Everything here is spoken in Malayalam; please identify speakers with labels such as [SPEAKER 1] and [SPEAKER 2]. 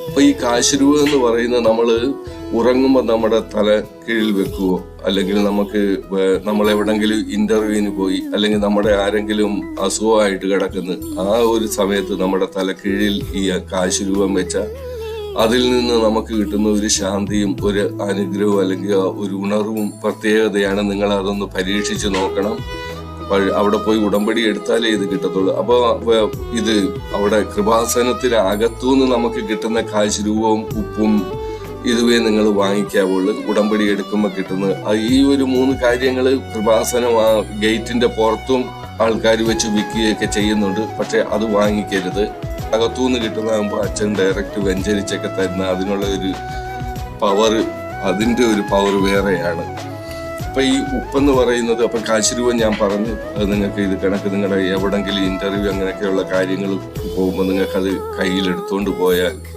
[SPEAKER 1] അപ്പൊ ഈ കാശുരൂപ എന്ന് പറയുന്നത് നമ്മൾ ഉറങ്ങുമ്പോൾ നമ്മുടെ തല കീഴിൽ വെക്കുവോ, അല്ലെങ്കിൽ നമ്മൾ എവിടെങ്കിലും ഇന്റർവ്യൂവിന് പോയി, അല്ലെങ്കിൽ നമ്മുടെ ആരെങ്കിലും അസുഖമായിട്ട് കിടക്കുന്നു, ആ ഒരു സമയത്ത് നമ്മുടെ തല കീഴിൽ ഈ കാശുരൂപം വെച്ച അതിൽ നിന്ന് നമുക്ക് കിട്ടുന്ന ഒരു ശാന്തിയും ഒരു അനുഗ്രഹവും അല്ലെങ്കിൽ ഒരു ഉണർവും പ്രത്യേകതയാണ്. നിങ്ങൾ അതൊന്ന് പരീക്ഷിച്ച് നോക്കണം. അവിടെ പോയി ഉടമ്പടി എടുത്താലേ ഇത് കിട്ടത്തുള്ളൂ. അപ്പൊ ഇത് അവിടെ കൃപാസനത്തിന് അകത്തുനിന്ന് നമുക്ക് കിട്ടുന്ന കാശുരൂപവും ഉപ്പും ഇതുവേ നിങ്ങൾ വാങ്ങിക്കാവുള്ളൂ. ഉടമ്പടി എടുക്കുമ്പോൾ കിട്ടുന്നത് ഈ ഒരു 3 കാര്യങ്ങൾ കൃപാസനം ഗേറ്റിന്റെ പുറത്തും ആൾക്കാർ വെച്ച് വിൽക്കുകയൊക്കെ ചെയ്യുന്നുണ്ട്. പക്ഷെ അത് വാങ്ങിക്കരുത്. അകത്തുനിന്ന് കിട്ടുന്നതാകുമ്പോൾ അച്ഛൻ ഡയറക്റ്റ് വെഞ്ചരിച്ചൊക്കെ തരുന്ന അതിനുള്ള ഒരു പവർ, അതിന്റെ ഒരു പവർ വേറെയാണ്. അപ്പൊ ഈ ഉപ്പെന്ന് പറയുന്നത്, അപ്പൊ കാശുരൂപം ഞാൻ പറഞ്ഞു, അത് നിങ്ങൾക്ക് ഇത് കണക്ക് നിങ്ങളുടെ എവിടെങ്കിലും ഇന്റർവ്യൂ അങ്ങനെയൊക്കെയുള്ള കാര്യങ്ങൾ പോകുമ്പോൾ നിങ്ങൾക്ക് അത് കയ്യിലെടുത്തോണ്ട് പോയാൽ